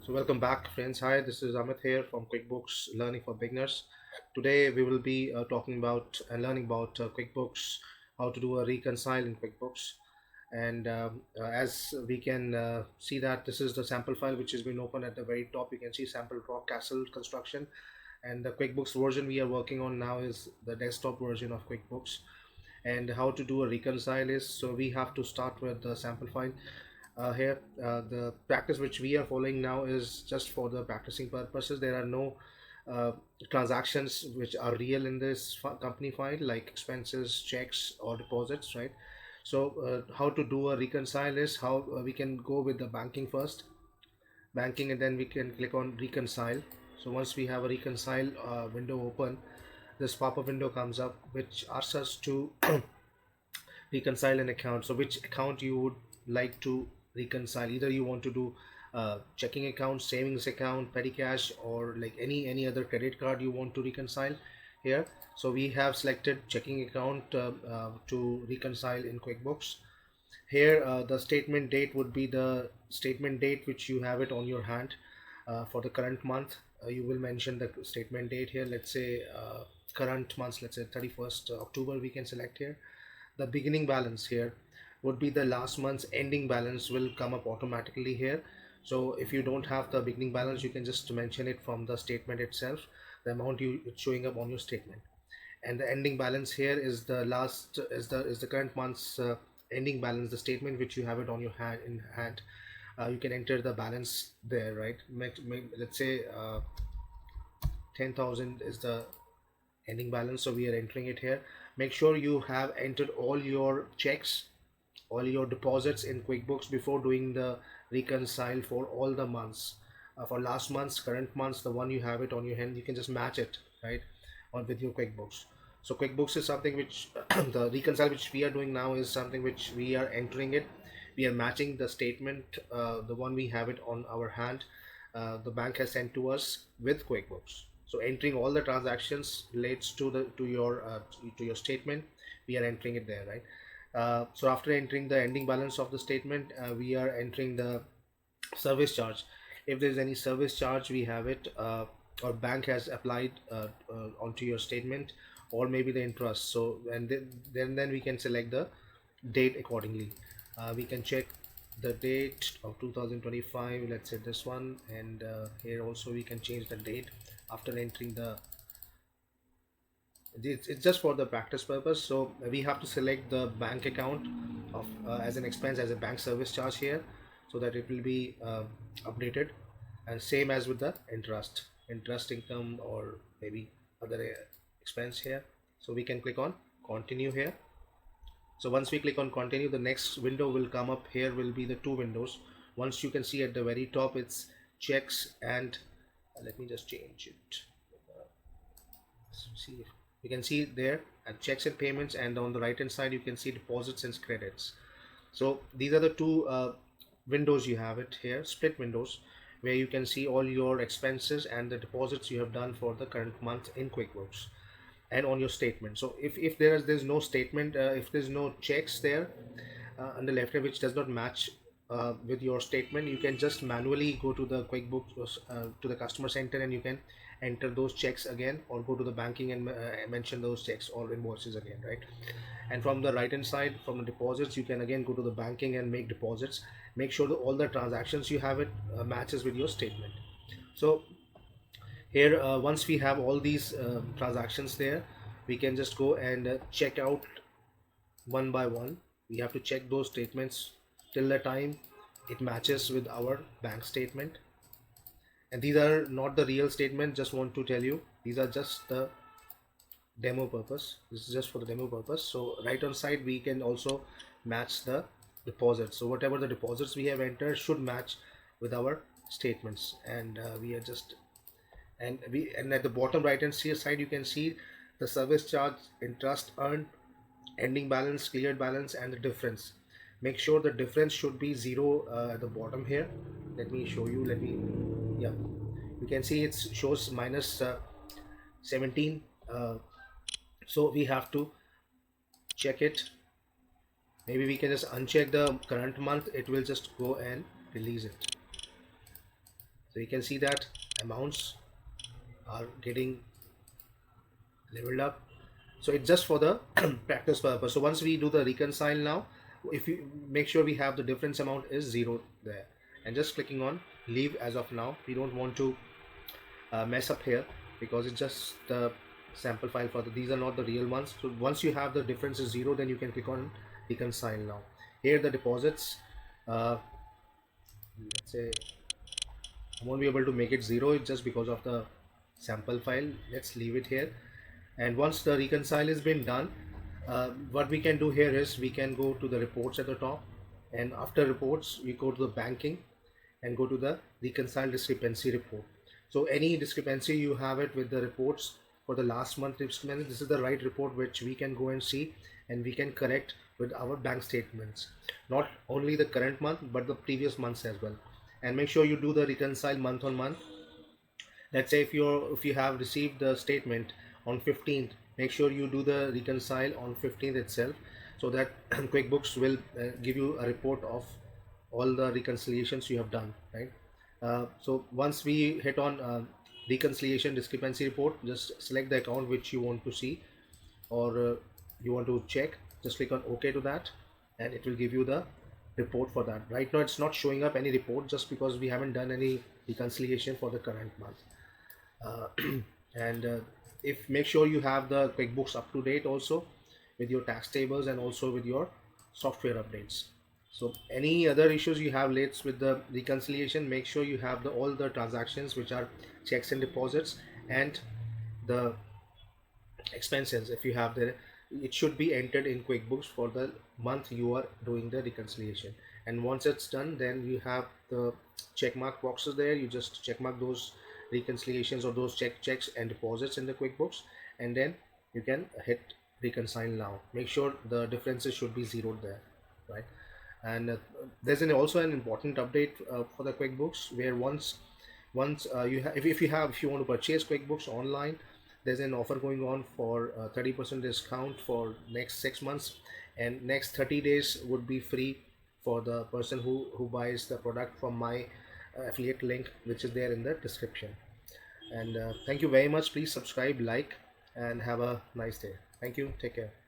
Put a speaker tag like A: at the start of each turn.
A: So welcome back friends. Hi, this is Amit here from QuickBooks Learning for Beginners. Today we will be talking about and learning about QuickBooks, how to do a reconcile in QuickBooks. And as we can see that this is the sample file which has been open at the very top. You can see sample rock castle construction, and the QuickBooks version we are working on now is the desktop version of QuickBooks. And how to do a reconcile is, so we have to start with the sample file. Here the practice which we are following now is just for the practicing purposes. There are no uh, transactions which are real in this company file, like expenses, checks or deposits, right? So how to do a reconcile is how we can go with the banking first, banking, and then we can click on reconcile. So once we have a reconcile window open, this pop-up window comes up which asks us to reconcile an account. So which account you would like to reconcile? Either you want to do checking account, savings account, petty cash, or like any other credit card you want to reconcile here. So we have selected checking account to reconcile in QuickBooks. Here the statement date would be the statement date which you have it on your hand for the current month. You will mention the statement date here. Let's say current month, let's say 31st October we can select here. The beginning balance here would be the last month's ending balance will come up automatically here. So if you don't have the beginning balance, you can just mention it from the statement itself, the amount it's showing up on your statement. And the ending balance here is the last is the current month's ending balance, the statement which you have it on your hand. You can enter the balance there, right? Let's say 10,000 is the ending balance, so we are entering it here. Make sure you have entered all your checks, all your deposits in QuickBooks before doing the reconcile for all the months. For last month's, current months, the one you have it on your hand, you can just match it, right, on with your QuickBooks. So QuickBooks is something which the reconcile which we are doing now is something which we are entering it. We are matching the statement, the one we have it on our hand, the bank has sent to us with QuickBooks. So entering all the transactions relates to your statement. We are entering it there, right? So after entering the ending balance of the statement, we are entering the service charge. If there is any service charge, we have it, or bank has applied onto your statement, or maybe the interest. So and then we can select the date accordingly. We can check the date of 2025, let's say this one, and here also we can change the date after entering the, it's just for the practice purpose. So we have to select the bank account of as an expense, as a bank service charge here, so that it will be updated, and same as with the interest income or maybe other expense here. So we can click on continue here. So once we click on continue, the next window will come up. Here will be the two windows. Once you can see at the very top, it's checks and let me just change it. See, you can see there at checks and payments, and on the right hand side you can see deposits and credits. So these are the two windows you have it here, split windows, where you can see all your expenses and the deposits you have done for the current month in QuickBooks and on your statement. So if there's no statement, if there's no checks there on the left hand which does not match with your statement, you can just manually go to the QuickBooks to the customer center, and you can enter those checks again, or go to the banking and mention those checks or invoices again, right? And from the right hand side, from the deposits, you can again go to the banking and make deposits. Make sure that all the transactions you have it matches with your statement. So here once we have all these transactions there, we can just go and check out one by one. We have to check those statements till the time it matches with our bank statement. And these are not the real statement, just want to tell you, these are just the demo purpose. This is just for the demo purpose. So right on side we can also match the deposits. So whatever the deposits we have entered should match with our statements, and we are just, and at the bottom right hand side you can see the service charge, interest earned, ending balance, cleared balance, and the difference. Make sure the difference should be zero at the bottom here. Let me show you. Yeah, you can see it shows minus 17. So we have to check it. Maybe we can just uncheck the current month, it will just go and release it. So you can see that amounts are getting leveled up. So it's just for the practice purpose. So once we do the reconcile now, if you make sure we have the difference amount is zero there, and just clicking on leave as of now. We don't want to mess up here because it's just the sample file for these are not the real ones. So once you have the difference is zero, then you can click on reconcile now. Here the deposits, let's say I won't be able to make it zero. It's just because of the sample file. Let's leave it here. And once the reconcile has been done, what we can do here is we can go to the reports at the top, and after reports we go to the banking and go to the reconcile discrepancy report. So any discrepancy you have it with the reports for the last month discrepancy, this is the right report which we can go and see, and we can correct with our bank statements, not only the current month but the previous months as well. And make sure you do the reconcile month on month. Let's say if you have received the statement on 15th, make sure you do the reconcile on 15th itself, so that QuickBooks will give you a report of all the reconciliations you have done, right? So once we hit on reconciliation discrepancy report, just select the account which you want to see, or you want to check. Just click on OK to that, and it will give you the report for that. Right now it's not showing up any report just because we haven't done any reconciliation for the current month. And if make sure you have the QuickBooks up to date also with your tax tables and also with your software updates. So any other issues you have relates with the reconciliation, make sure you have all the transactions which are checks and deposits, and the expenses. If you have the, it should be entered in QuickBooks for the month you are doing the reconciliation. And once it's done, then you have the check mark boxes there. You just check mark those reconciliations or those checks and deposits in the QuickBooks, and then you can hit reconcile now. Make sure the differences should be zeroed there, right? And there's also an important update for the QuickBooks, where once if you want to purchase QuickBooks online, there's an offer going on for 30% discount for next 6 months, and next 30 days would be free for the person who buys the product from my affiliate link, which is there in the description. And thank you very much. Please subscribe, like, and have a nice day. Thank you. Take care.